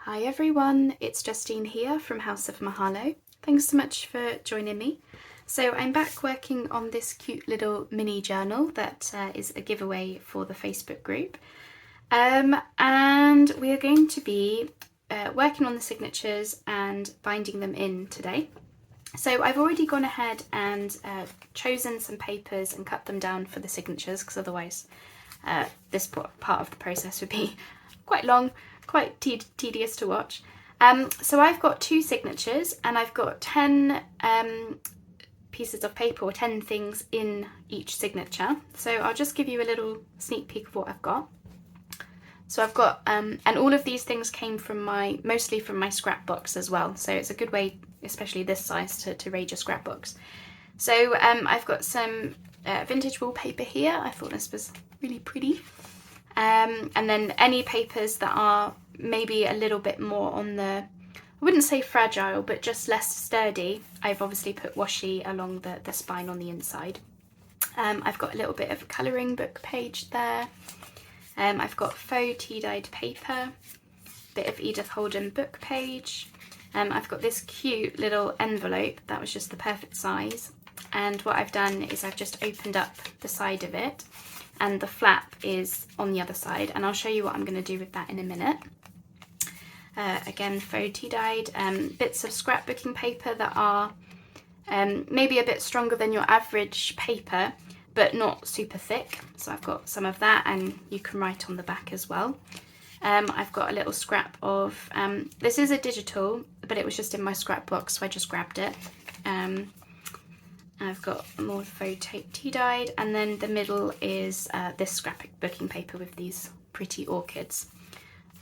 Hi everyone, it's Justine here from House of Mahalo. Thanks so much for joining me. So I'm back working on this cute little mini journal that is a giveaway for the Facebook group. And we are going to be working on the signatures and binding them in today. So I've already gone ahead and chosen some papers and cut them down for the signatures, because otherwise this part of the process would be quite long, quite tedious to watch. So I've got 2 signatures and I've got 10 pieces of paper, or 10 things in each signature. So I'll just give you a little sneak peek of what I've got. So I've got, and all of these things came from mostly from my scrapbooks as well. So it's a good way, especially this size, to raid your scrapbooks. So I've got some vintage wallpaper here. I thought this was really pretty. And then any papers that are maybe a little bit more on the, I wouldn't say fragile, but just less sturdy, I've obviously put washi along the spine on the inside. I've got a little bit of a colouring book page there. I've got faux tea-dyed paper, bit of Edith Holden book page. I've got this cute little envelope that was just the perfect size. And what I've done is I've just opened up the side of it, and the flap is on the other side, and I'll show you what I'm going to do with that in a minute. Again, faux tea-dyed, bits of scrapbooking paper that are maybe a bit stronger than your average paper, but not super thick. So I've got some of that, and you can write on the back as well. I've got a little scrap of, this is a digital, but it was just in my scrapbook, so I just grabbed it. I've got more faux tea-dyed, and then the middle is this scrapbooking paper with these pretty orchids.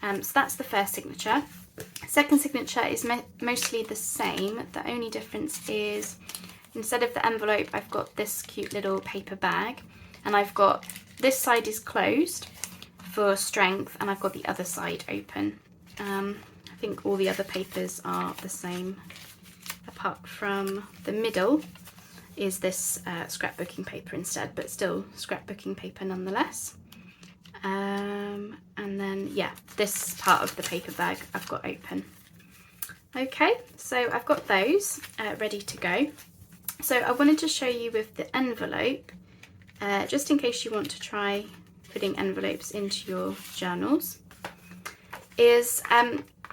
So that's the first signature. Second signature is mostly the same. The only difference is instead of the envelope, I've got this cute little paper bag, and I've got this side is closed for strength, and I've got the other side open. I think all the other papers are the same, apart from the middle is this scrapbooking paper instead, but still scrapbooking paper nonetheless. And then, yeah, this part of the paper bag I've got open. Okay, so I've got those ready to go. So I wanted to show you with the envelope, just in case you want to try putting envelopes into your journals, is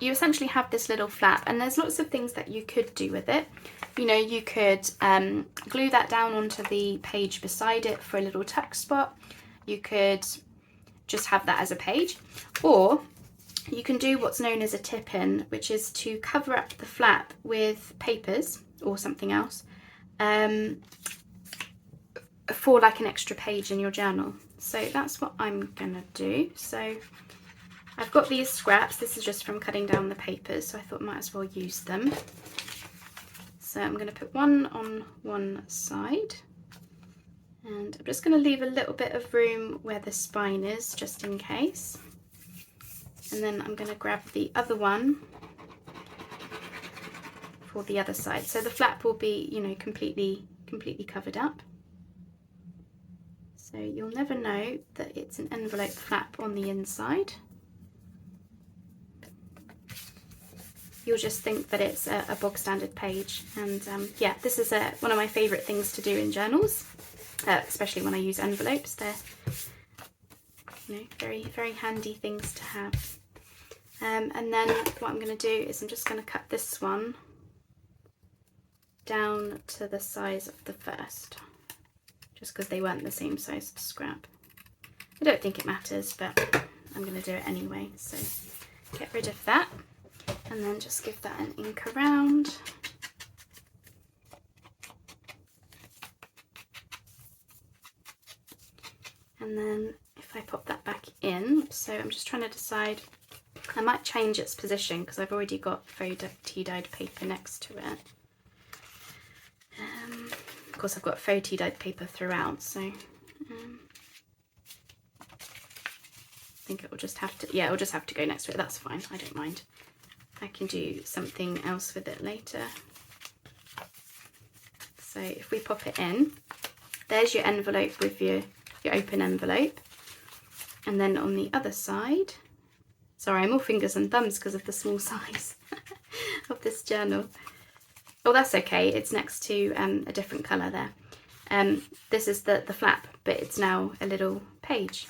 you essentially have this little flap, and there's lots of things that you could do with it. You know, you could glue that down onto the page beside it for a little tuck spot. You could just have that as a page, or you can do what's known as a tip-in, which is to cover up the flap with papers or something else for like an extra page in your journal. So that's what I'm gonna do. So I've got these scraps. This is just from cutting down the papers, so I thought I might as well use them. So I'm going to put one on one side, and I'm just going to leave a little bit of room where the spine is, just in case. And then I'm going to grab the other one for the other side. So the flap will be, you know, completely covered up. So you'll never know that it's an envelope flap on the inside. You'll just think that it's a bog standard page. And yeah, this is one of my favourite things to do in journals, especially when I use envelopes. They're, you know, very, very handy things to have. And then what I'm going to do is I'm just going to cut this one down to the size of the first, just because they weren't the same size of scrap. I don't think it matters, but I'm going to do it anyway. So get rid of that. And then just give that an ink around. And then if I pop that back in, so I'm just trying to decide, I might change its position because I've already got faux tea-dyed paper next to it. Of course I've got faux tea-dyed paper throughout, so I think it will just have to, yeah, it'll just have to go next to it. That's fine, I don't mind. I can do something else with it later. So if we pop it in, there's your envelope with your open envelope. And then on the other side, Sorry, I'm all fingers and thumbs because of the small size of this journal. Oh, that's okay. It's next to a different colour there. This is the flap, but it's now a little page.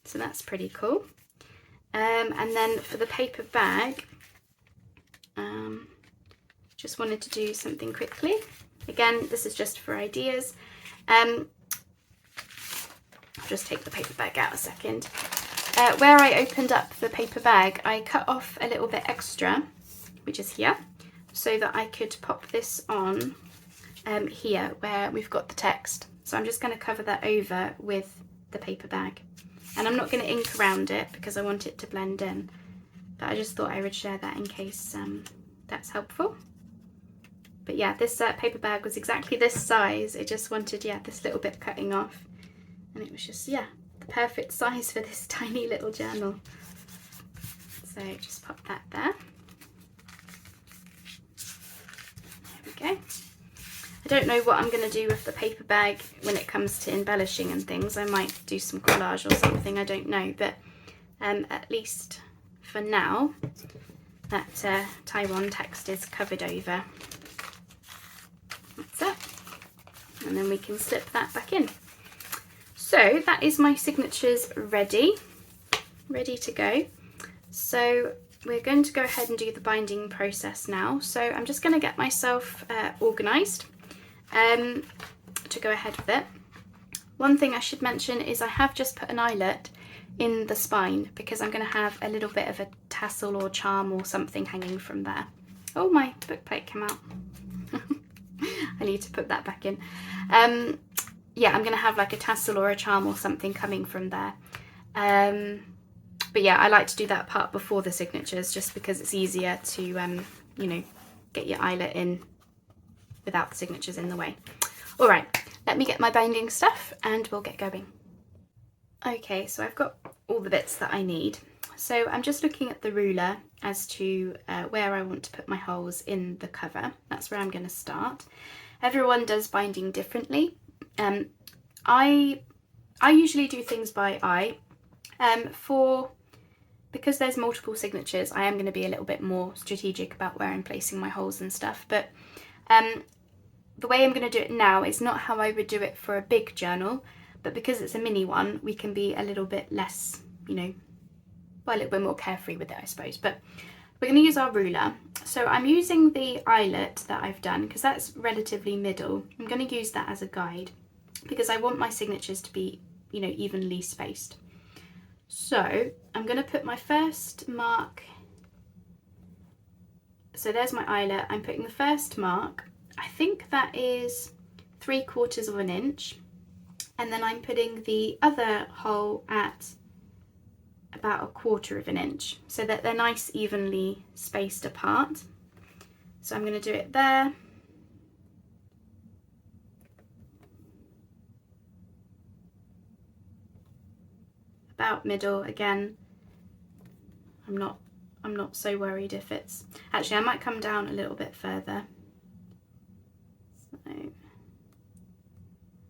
So that's pretty cool. And then for the paper bag, just wanted to do something quickly. Again, this is just for ideas. I'll just take the paper bag out a second. Where I opened up the paper bag, I cut off a little bit extra, which is here, so that I could pop this on here where we've got the text. So I'm just going to cover that over with the paper bag. And I'm not going to ink around it because I want it to blend in. But I just thought I would share that in case that's helpful. But yeah, this paper bag was exactly this size. It just wanted, yeah, this little bit cutting off. And it was just, yeah, the perfect size for this tiny little journal. So just pop that there. There we go. I don't know what I'm going to do with the paper bag when it comes to embellishing and things. I might do some collage or something, I don't know. But at least for now, that Taiwan text is covered over. That's it. And then we can slip that back in. So that is my signatures ready to go. So we're going to go ahead and do the binding process now. So I'm just going to get myself organised to go ahead with it. One thing I should mention is I have just put an eyelet in the spine because I'm going to have a little bit of a tassel or charm or something hanging from there. Oh, my book plate came out. I need to put that back in. Yeah, I'm going to have like a tassel or a charm or something coming from there. But yeah, I like to do that part before the signatures just because it's easier to, you know, get your eyelet in without the signatures in the way. All right, let me get my binding stuff and we'll get going. Okay, so I've got all the bits that I need. So I'm just looking at the ruler as to where I want to put my holes in the cover. That's where I'm going to start. Everyone does binding differently. I usually do things by eye. Because there's multiple signatures, I am going to be a little bit more strategic about where I'm placing my holes and stuff. But the way I'm going to do it now is not how I would do it for a big journal, but because it's a mini one, we can be a little bit less, you know, well, a little bit more carefree with it, I suppose. But we're going to use our ruler. So I'm using the eyelet that I've done because that's relatively middle. I'm going to use that as a guide because I want my signatures to be, you know, evenly spaced. So I'm going to put my first mark. So there's my eyelet. I'm putting the first mark. I think that is 3/4 of an inch. And then I'm putting the other hole at about 1/4 of an inch so that they're nice evenly spaced apart. So I'm going to do it there. About middle again. I'm not so worried if it's, actually I might come down a little bit further. So,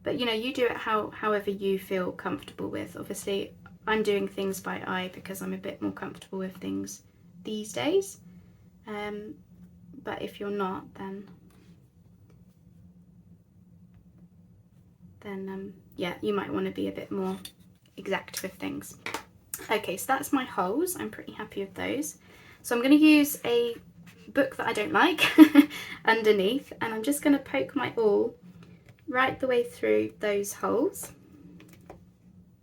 but you know, you do it however you feel comfortable with. Obviously I'm doing things by eye because I'm a bit more comfortable with things these days. But if you're not, then yeah, you might want to be a bit more exact with things. Okay, so that's my holes. I'm pretty happy with those. So I'm going to use a book that I don't like underneath, and I'm just going to poke my awl right the way through those holes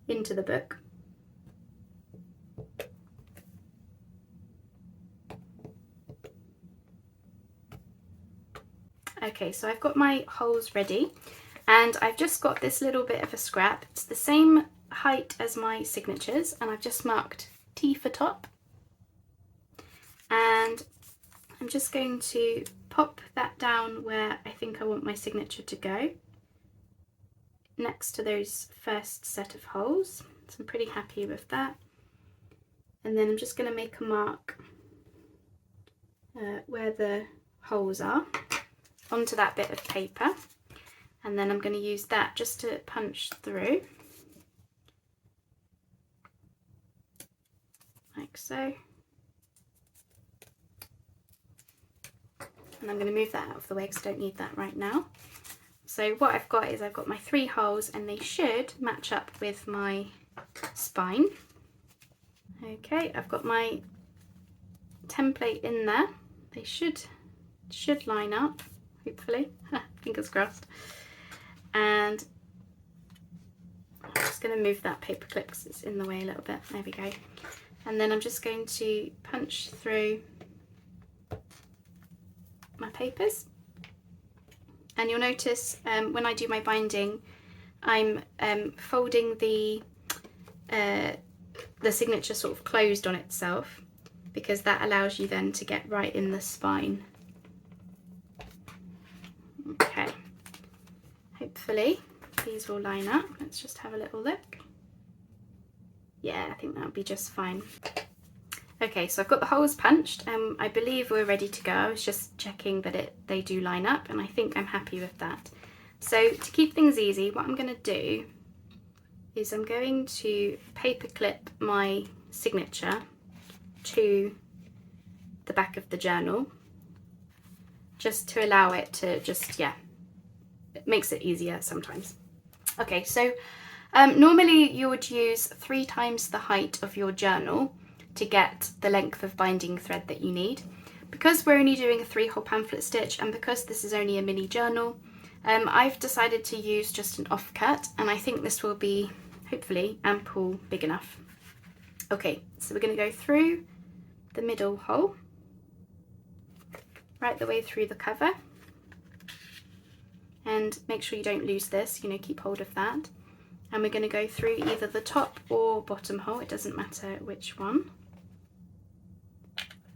into the book. Okay, so I've got my holes ready, and I've just got this little bit of a scrap. It's the same height as my signatures, and I've just marked T for top. And I'm just going to pop that down where I think I want my signature to go, next to those first set of holes. So I'm pretty happy with that. And then I'm just going to make a mark where the holes are onto that bit of paper, and then I'm going to use that just to punch through. like so. And I'm going to move that out of the way because I don't need that right now. So what I've got is I've got my 3 holes, and they should match up with my spine. Okay, I've got my template in there. They should line up, hopefully. Fingers crossed. And I'm just going to move that paper clip because it's in the way a little bit. There we go. And then I'm just going to punch through my papers. And you'll notice when I do my binding, I'm folding the signature sort of closed on itself, because that allows you then to get right in the spine. Okay, hopefully these will line up. Let's just have a little look. Yeah, I think that'll be just fine. Okay, so I've got the holes punched, and I believe we're ready to go. I was just checking that they do line up, and I think I'm happy with that. So to keep things easy, what I'm going to do is I'm going to paper clip my signature to the back of the journal, just to allow it to just, yeah, it makes it easier sometimes. Okay, so normally you would use 3 times the height of your journal to get the length of binding thread that you need. Because we're only doing a 3-hole pamphlet stitch, and because this is only a mini journal, I've decided to use just an offcut, and I think this will be hopefully ample, big enough. Okay, so we're going to go through the middle hole, right the way through the cover, and make sure you don't lose this, you know, keep hold of that. And we're going to go through either the top or bottom hole, it doesn't matter which one.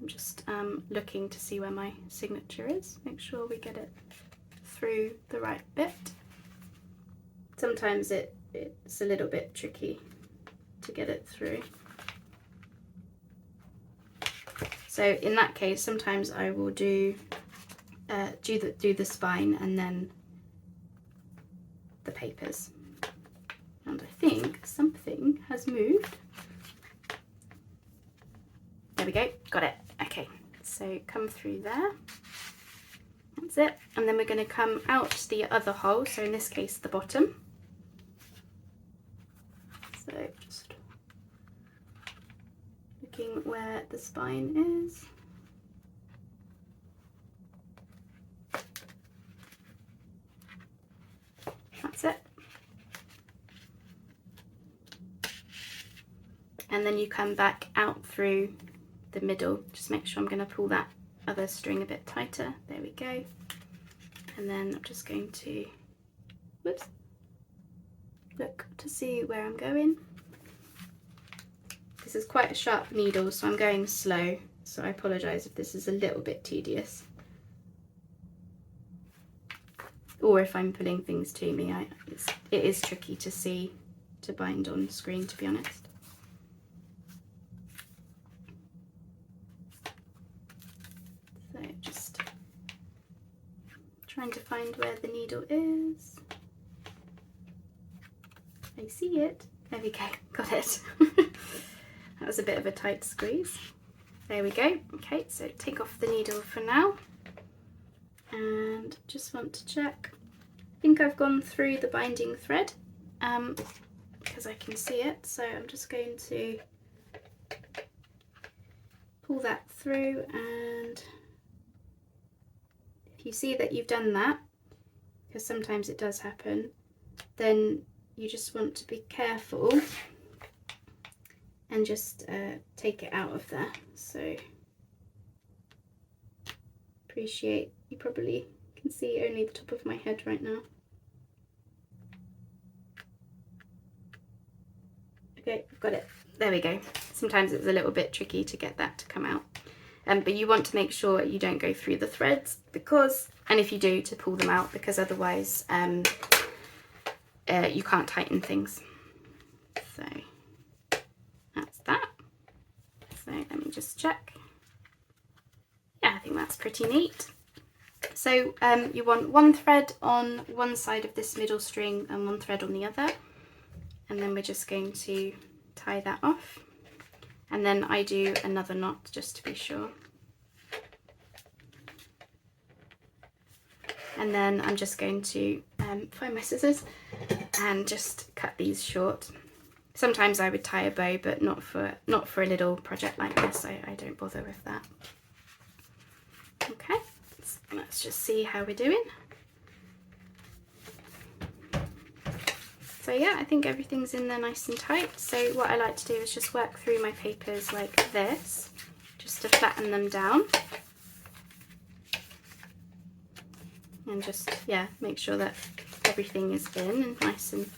I'm just looking to see where my signature is, make sure we get it through the right bit. Sometimes it's a little bit tricky to get it through. So in that case, sometimes I will do the spine and then the papers. And I think something has moved. There we go, got it. Okay, so come through there. That's it. And then we're going to come out the other hole, so in this case the bottom. So just looking where the spine is. That's it. And then you come back out through the middle. Just make sure I'm going to pull that other string a bit tighter. There we go. And then I'm just going to, whoops, look to see where I'm going. This is quite a sharp needle, so I'm going slow. So I apologise if this is a little bit tedious. Or if I'm pulling things to me, it is tricky to see, to bind on screen, to be honest. So just trying to find where the needle is. I see it. There we go, got it. That was a bit of a tight squeeze. There we go. Okay, so take off the needle for now. And just want to check. I think I've gone through the binding thread because I can see it. So I'm just going to pull that through, and if you see that you've done that, because sometimes it does happen, then you just want to be careful and just take it out of there. So appreciate you probably can see only the top of my head right now. Okay, I've got it. There we go. Sometimes it's a little bit tricky to get that to come out. But you want to make sure you don't go through the threads, because, and if you do, to pull them out, because otherwise you can't tighten things. So that's that. So let me just check. Yeah, I think that's pretty neat. So you want one thread on one side of this middle string and one thread on the other, and then we're just going to tie that off. and then I do another knot just to be sure. And then I'm just going to find my scissors and just cut these short. Sometimes I would tie a bow, but not for a little project like this. I don't bother with that. Okay, let's just see how we're doing. So yeah, I think everything's in there nice and tight. So what I like to do is just work through my papers like this, just to flatten them down. And just, yeah, make sure that everything is in and nice and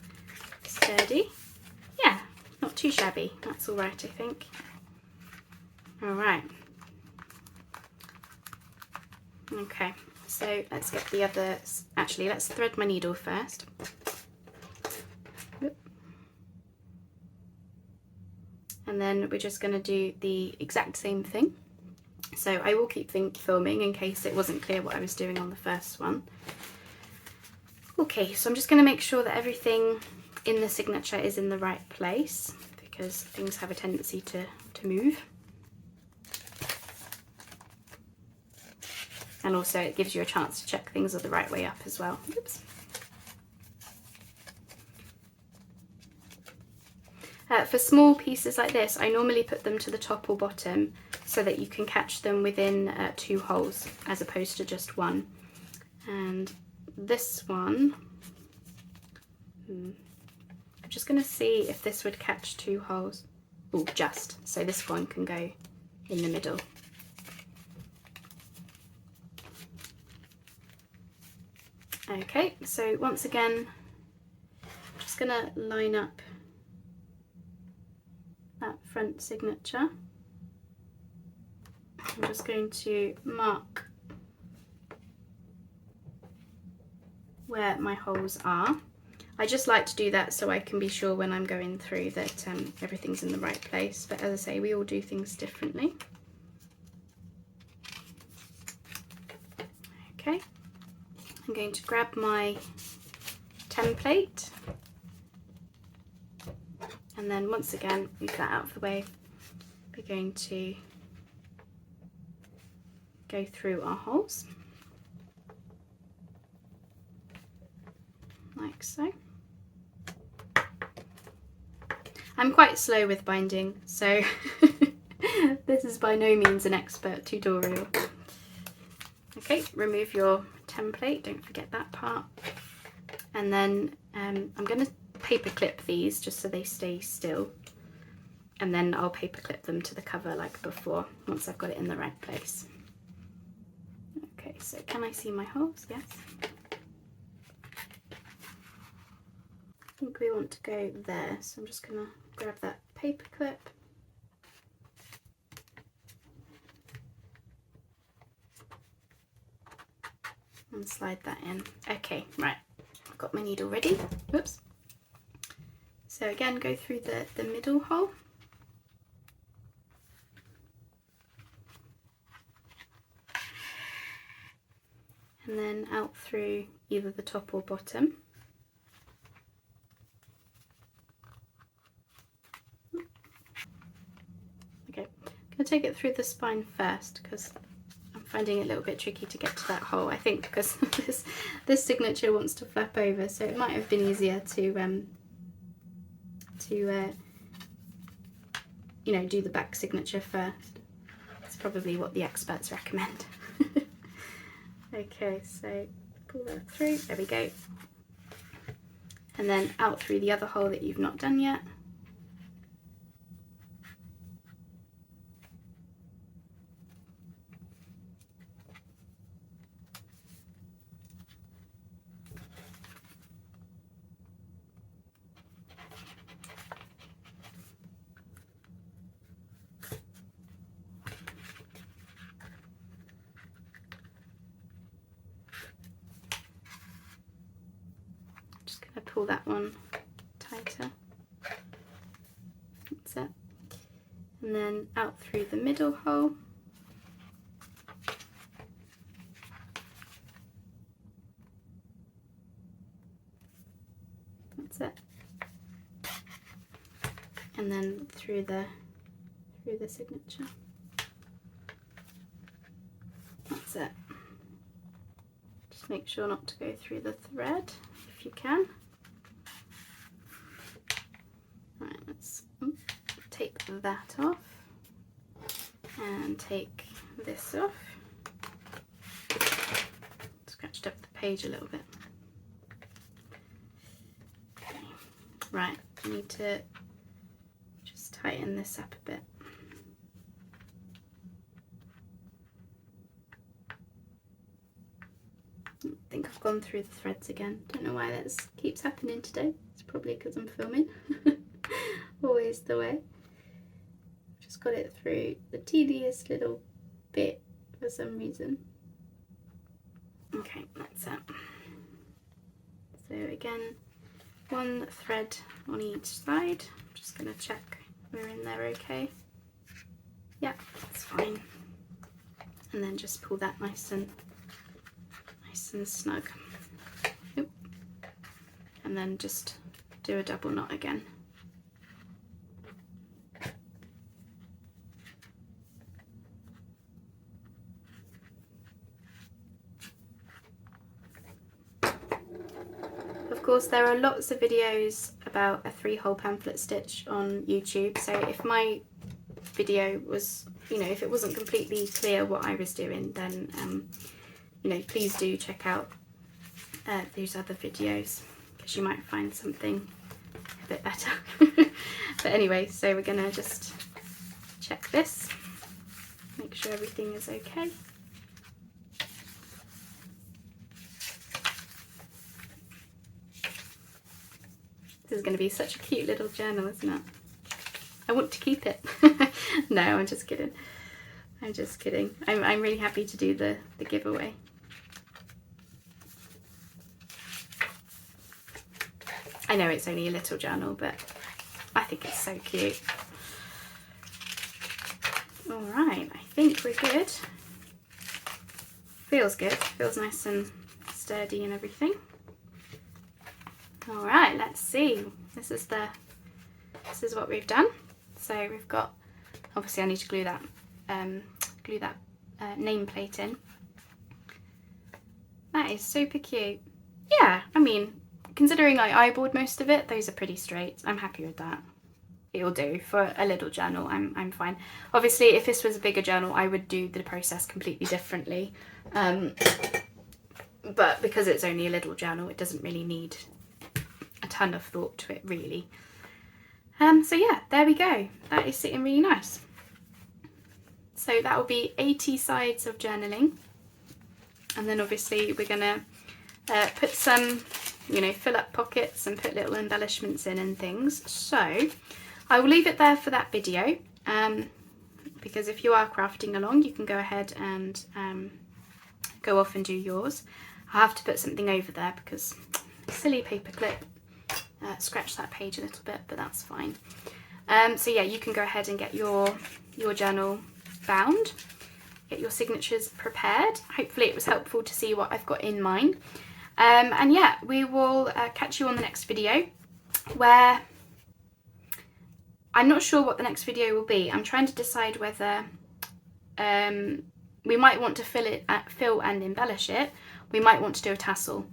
sturdy. Yeah, not too shabby. That's all right, I think. All right. Okay, so let's get the others. Actually, let's thread my needle first. And then we're just going to do the exact same thing. So I will keep filming in case it wasn't clear what I was doing on the first one. Okay, so I'm just going to make sure that everything in the signature is in the right place, because things have a tendency to move. And also it gives you a chance to check things are the right way up as well. Oops. For small pieces like this, I normally put them to the top or bottom so that you can catch them within 2 holes as opposed to just one. And this one, I'm just going to see if this would catch 2 holes. Oh, just. So this one can go in the middle. Okay, so once again, I'm just going to line up that front signature. I'm just going to mark where my holes are. I just like to do that so I can be sure when I'm going through that everything's in the right place, but as I say, we all do things differently. Okay, I'm going to grab my template, and then once again move that out of the way. We're going to go through our holes like so. I'm quite slow with binding, so this is by no means an expert tutorial. Okay, remove your template, don't forget that part. And then I'm going to paper clip these just so they stay still. And then I'll paper clip them to the cover like before, once I've got it in the right place. Okay, so can I see my holes? Yes. I think we want to go there, so I'm just going to grab that paper clip. And slide that in. Okay, right, I've got my needle ready. Whoops. So again, go through the middle hole. And then out through either the top or bottom. Okay, I'm going to take it through the spine first because I'm finding it a little bit tricky to get to that hole, I think, because this signature wants to flap over, so it might have been easier to you know, do the back signature first. It's probably what the experts recommend. Okay, so pull that through, there we go. And then out through the other hole that you've not done yet. Just going to pull that one tighter. That's it. And then out through the middle hole. That's it. And then through through the signature. That's it. Just make sure not to go through the thread if you can. Right, let's take that off and take this off. Scratched up the page a little bit. Okay. Right, I need to just tighten this up a bit. I think I've gone through the threads again. Don't know why that keeps happening today. It's probably because I'm filming. Always the way. Just got it through the tedious little bit for some reason. Okay, that's it. So again, one thread on each side. I'm just going to check we're in there okay. Yeah, that's fine. And then just pull that nice and snug. Oop. And then just do a double knot again. Of course, there are lots of videos about a 3-hole pamphlet stitch on YouTube, so if my video was, if it wasn't completely clear what I was doing, then please do check out these other videos, because you might find something a bit better. But anyway, so we're gonna just check this, make sure everything is okay. This is going to be such a cute little journal, isn't it? I want to keep it. No, I'm just kidding. I'm just kidding. I'm really happy to do the giveaway. I know it's only a little journal, but I think it's so cute. Alright, I think we're good. Feels good. Feels nice and sturdy and everything. All right, let's see. This is what we've done. So we've got, obviously I need to glue that nameplate in. That is super cute. Yeah, I mean, considering I eyeballed most of it, those are pretty straight. I'm happy with that. It'll do for a little journal. I'm fine. Obviously, if this was a bigger journal, I would do the process completely differently. But because it's only a little journal, it doesn't really need a ton of thought to it, really. So yeah, there we go. That is sitting really nice. So that will be 80 sides of journaling, and then obviously we're gonna put some, fill up pockets and put little embellishments in and things. So I will leave it there for that video, because if you are crafting along, you can go ahead and go off and do yours. I have to put something over there because silly paper clip scratched that page a little bit, but that's fine. So yeah, you can go ahead and get your journal bound, get your signatures prepared. Hopefully it was helpful to see what I've got in mine. And yeah, we will catch you on the next video, where I'm not sure what the next video will be. I'm trying to decide whether we might want to fill and embellish it. We might want to do a tassel,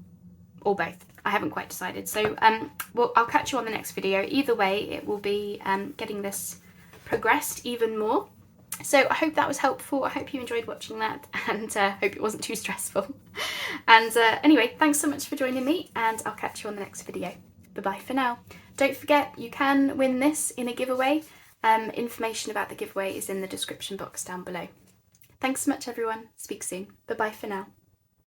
or both. I haven't quite decided. So I'll catch you on the next video. Either way, it will be getting this progressed even more. So I hope that was helpful. I hope you enjoyed watching that, and hope it wasn't too stressful. And anyway, thanks so much for joining me, and I'll catch you on the next video. Bye-bye for now. Don't forget, you can win this in a giveaway. Information about the giveaway is in the description box down below. Thanks so much, everyone. Speak soon. Bye-bye for now.